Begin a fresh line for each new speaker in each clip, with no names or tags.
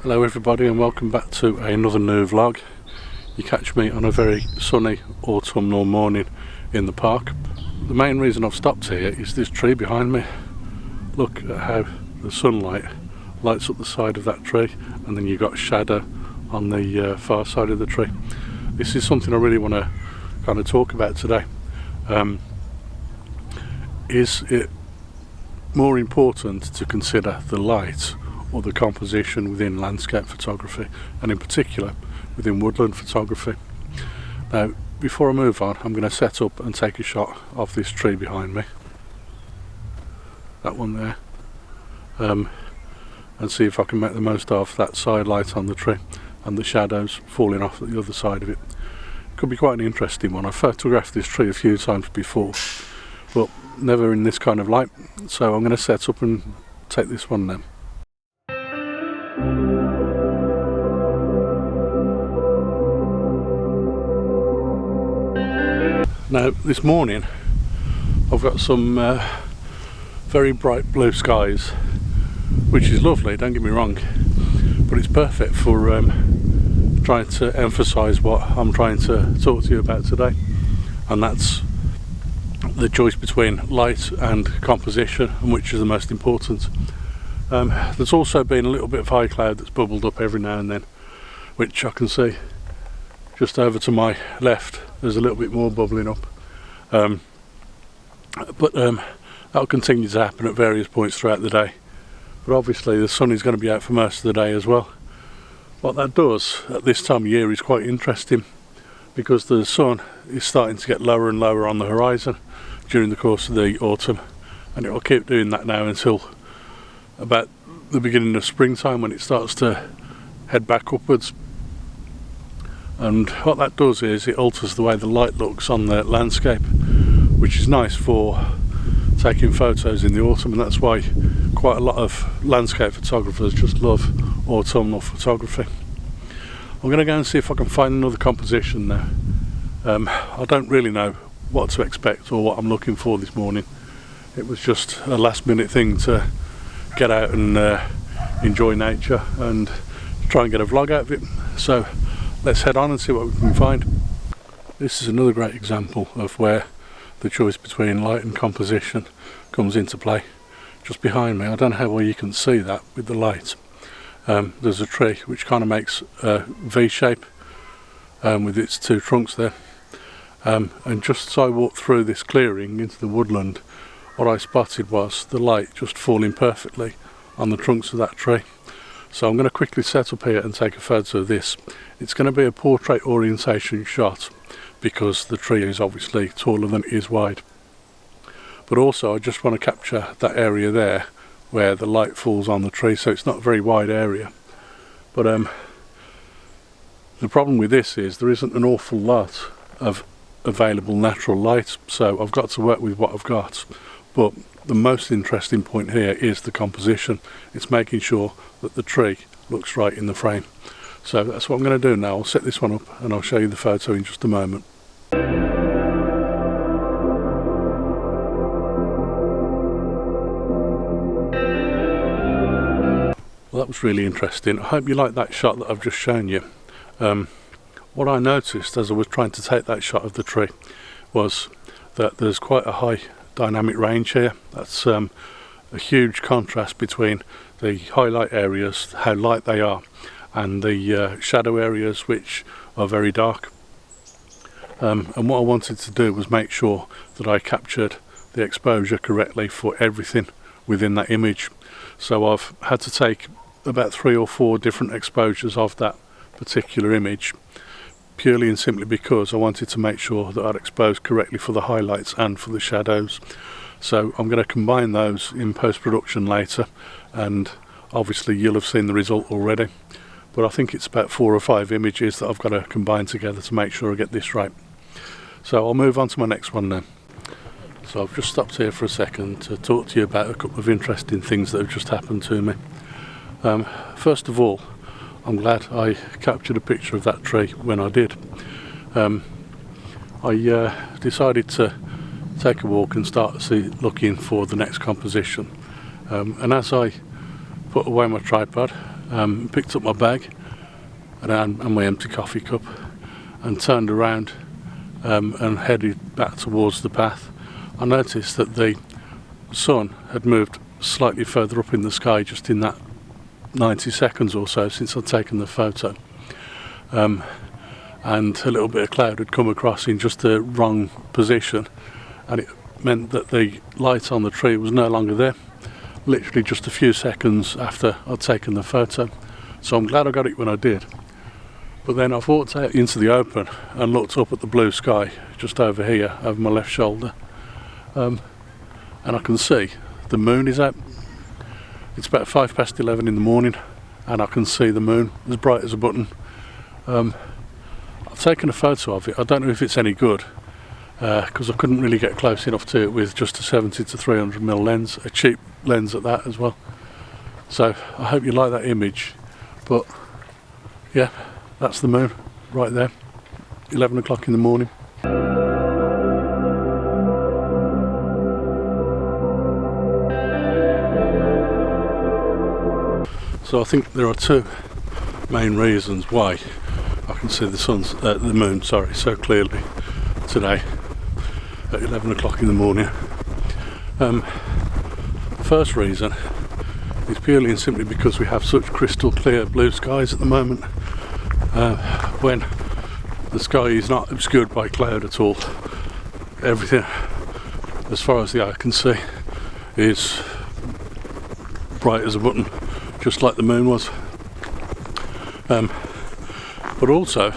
Hello everybody and welcome back to another new vlog. You catch me on a very sunny autumnal morning in the park. The main reason I've stopped here is this tree behind me. Look at how the sunlight lights up the side of that tree, and then you've got shadow on the far side of the tree. This is something I really want to kind of talk about today. Is it more important to consider the light or the composition within landscape photography, and in particular within woodland photography? Now, before I move on, I'm going to set up and take a shot of this tree behind me, that one there, and see if I can make the most of that side light on the tree and the shadows falling off at the other side of it. Could be quite an interesting one. I've photographed this tree a few times before, but never in this kind of light, so I'm going to set up and take this one then. Now this morning I've got some very bright blue skies, which is lovely, don't get me wrong, but it's perfect for trying to emphasise what I'm trying to talk to you about today, and that's the choice between light and composition, and which is the most important. There's also been a little bit of high cloud that's bubbled up every now and then, which I can see just over to my left. There's a little bit more bubbling up, but that'll continue to happen at various points throughout the day. But obviously the sun is going to be out for most of the day as well. What that does at this time of year is quite interesting, because the sun is starting to get lower and lower on the horizon during the course of the autumn, and it will keep doing that now until about the beginning of springtime, when it starts to head back upwards. And what that does is it alters the way the light looks on the landscape, which is nice for taking photos in the autumn, and that's why quite a lot of landscape photographers just love autumnal photography. I'm going to go and see if I can find another composition now. I don't really know what to expect or what I'm looking for this morning. It was just a last minute thing to get out and enjoy nature and try and get a vlog out of it. So let's head on and see what we can find. This is another great example of where the choice between light and composition comes into play. Just behind me, I don't know how well you can see that with the light. There's a tree which kind of makes a V shape with its two trunks there. And just as I walked through this clearing into the woodland, what I spotted was the light just falling perfectly on the trunks of that tree. So I'm going to quickly set up here and take a photo of this. It's going to be a portrait orientation shot, because the tree is obviously taller than it is wide. But also I just want to capture that area there where the light falls on the tree, so it's not a very wide area. But the problem with this is there isn't an awful lot of available natural light, so I've got to work with what I've got. But the most interesting point here is the composition. It's making sure that the tree looks right in the frame. So that's what I'm going to do now. I'll set this one up and I'll show you the photo in just a moment. Well, that was really interesting. I hope you like that shot that I've just shown you. What I noticed as I was trying to take that shot of the tree was that there's quite a high dynamic range here. That's a huge contrast between the highlight areas, how light they are, and the shadow areas, which are very dark. And what I wanted to do was make sure that I captured the exposure correctly for everything within that image. So I've had to take about 3 or 4 different exposures of that particular image, purely and simply because I wanted to make sure that I'd exposed correctly for the highlights and for the shadows. So I'm going to combine those in post-production later, and obviously you'll have seen the result already. But I think it's about 4 or 5 images that I've got to combine together to make sure I get this right. So I'll move on to my next one now. So I've just stopped here for a second to talk to you about a couple of interesting things that have just happened to me. First of all, I'm glad I captured a picture of that tree when I did. I decided to take a walk and start looking for the next composition. And as I put away my tripod picked up my bag and my empty coffee cup and turned around and headed back towards the path. I noticed that the sun had moved slightly further up in the sky just in that 90 seconds or so since I'd taken the photo, and a little bit of cloud had come across in just the wrong position, and it meant that the light on the tree was no longer there, literally just a few seconds after I'd taken the photo. So I'm glad I got it when I did. But then I've walked out into the open and looked up at the blue sky just over here, over my left shoulder, and I can see the moon is out. It's about 11:05 in the morning, and I can see the moon as bright as a button. I've taken a photo of it. I don't know if it's any good, because I couldn't really get close enough to it with just a 70 to 300mm lens, a cheap lens at that as well. So I hope you like that image. But yeah, that's the moon right there, 11 o'clock in the morning. So I think there are two main reasons why I can see the moon so clearly today at 11 o'clock in the morning. The first reason is purely and simply because we have such crystal clear blue skies at the moment, when the sky is not obscured by cloud at all. Everything, as far as the eye can see, is bright as a button, just like the moon was. But also,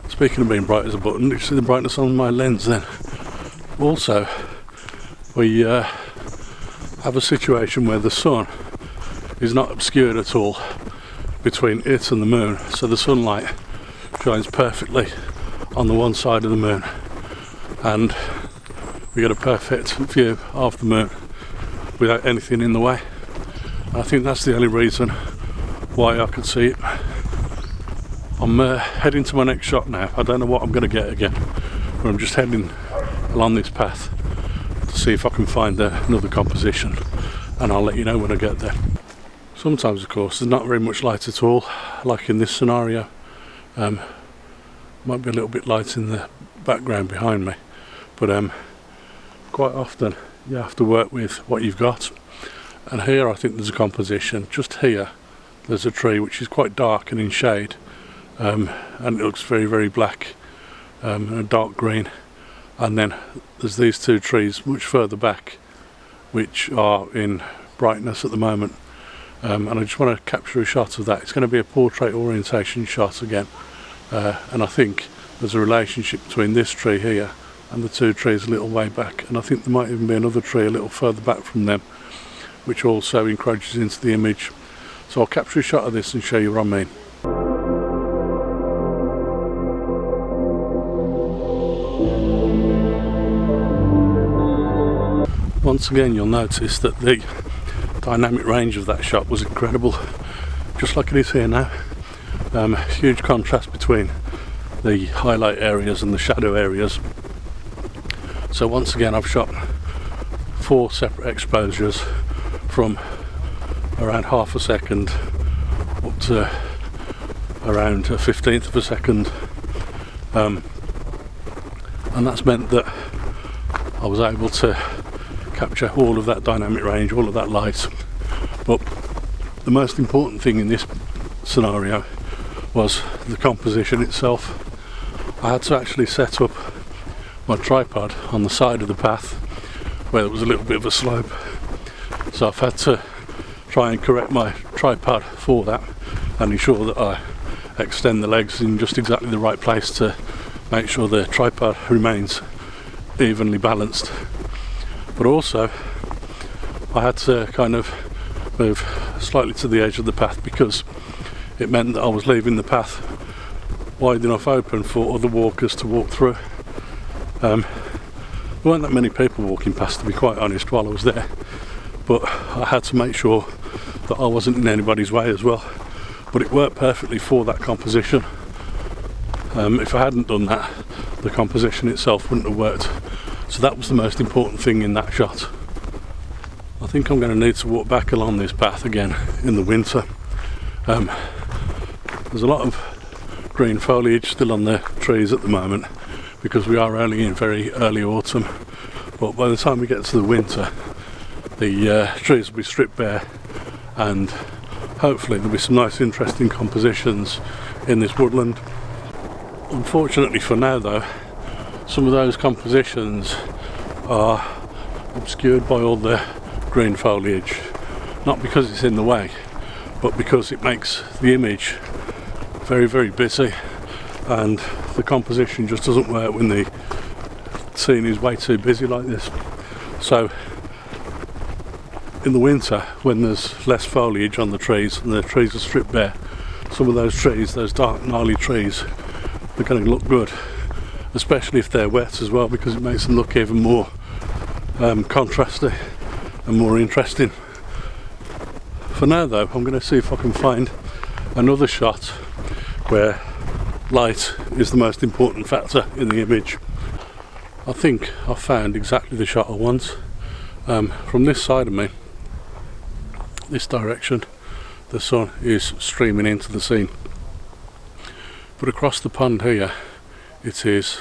speaking of being bright as a button, you see the brightness on my lens then. Also, we have a situation where the sun is not obscured at all between it and the moon, so the sunlight shines perfectly on the one side of the moon, and we get a perfect view of the moon without anything in the way. I think that's the only reason why I could see it. I'm heading to my next shot now. I don't know what I'm going to get again, but I'm just heading along this path to see if I can find another composition, and I'll let you know when I get there. Sometimes, of course, there's not very much light at all, like in this scenario. Might be a little bit light in the background behind me, but quite often you have to work with what you've got. And here I think there's a composition. Just here there's a tree which is quite dark and in shade, and it looks very, very black, and a dark green. And then there's these two trees much further back which are in brightness at the moment, and I just want to capture a shot of that. It's going to be a portrait orientation shot again, and I think there's a relationship between this tree here and the two trees a little way back, and I think there might even be another tree a little further back from them which also encroaches into the image. So I'll capture a shot of this and show you what I mean. Once again, you'll notice that the dynamic range of that shot was incredible, just like it is here now. Huge contrast between the highlight areas and the shadow areas. So once again, I've shot 4 separate exposures from around half a second up to around a 15th of a second, and that's meant that I was able to capture all of that dynamic range, all of that light. But the most important thing in this scenario was the composition itself. I had to actually set up my tripod on the side of the path where there was a little bit of a slope, so I've had to try and correct my tripod for that and ensure that I extend the legs in just exactly the right place to make sure the tripod remains evenly balanced. But also I had to kind of move slightly to the edge of the path because it meant that I was leaving the path wide enough open for other walkers to walk through. There weren't that many people walking past, to be quite honest, while I was there, but I had to make sure that I wasn't in anybody's way as well. But it worked perfectly for that composition. If I hadn't done that, the composition itself wouldn't have worked. So that was the most important thing in that shot. I think I'm going to need to walk back along this path again in the winter, There's a lot of green foliage still on the trees at the moment because we are only in very early autumn, but by the time we get to the winter the trees will be stripped bare, and hopefully there'll be some nice interesting compositions in this woodland. Unfortunately for now though, some of those compositions are obscured by all the green foliage, not because it's in the way, but because it makes the image very, very busy, and the composition just doesn't work when the scene is way too busy like this. So in the winter, when there's less foliage on the trees and the trees are stripped bare, some of those trees, those dark gnarly trees, they're going to look good, especially if they're wet as well, because it makes them look even more contrasty and more interesting. For now though, I'm going to see if I can find another shot where light is the most important factor in the image. I think I've found exactly the shot I want. From this side of me, this direction, the sun is streaming into the scene, but across the pond here it is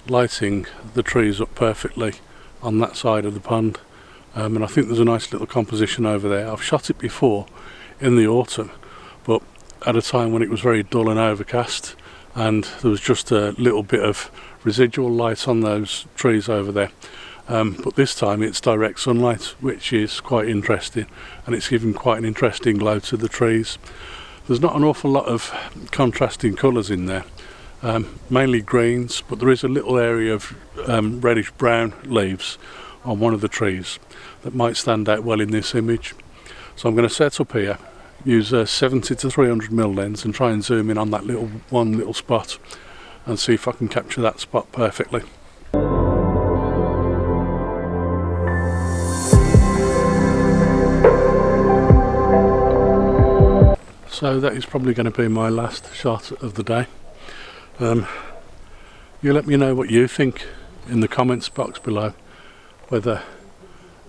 lighting the trees up perfectly on that side of the pond, and I think there's a nice little composition over there. I've shot it before in the autumn, but at a time when it was very dull and overcast, and there was just a little bit of residual light on those trees over there. But this time it's direct sunlight, which is quite interesting, and it's giving quite an interesting glow to the trees. There's not an awful lot of contrasting colours in there, mainly greens, but there is a little area of reddish brown leaves on one of the trees that might stand out well in this image. So I'm going to set up here, use a 70 to 300mm lens and try and zoom in on that one little spot and see if I can capture that spot perfectly. So that is probably going to be my last shot of the day. You let me know what you think in the comments box below, whether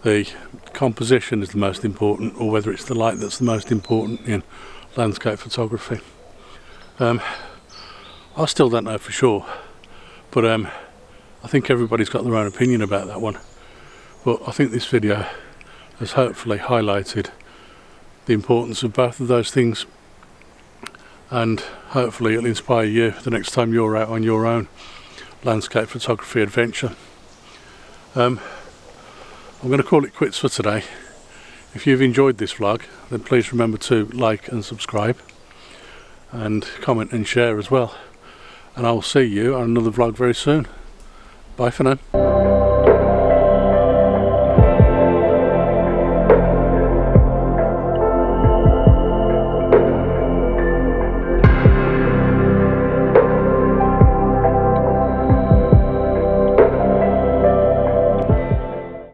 the composition is the most important or whether it's the light that's the most important in landscape photography. I still don't know for sure, but I think everybody's got their own opinion about that one. But I think this video has hopefully highlighted the importance of both of those things, and hopefully it'll inspire you the next time you're out on your own landscape photography adventure. I'm going to call it quits for today. If you've enjoyed this vlog, then please remember to like and subscribe, and comment and share as well, and I will see you on another vlog very soon. Bye for now.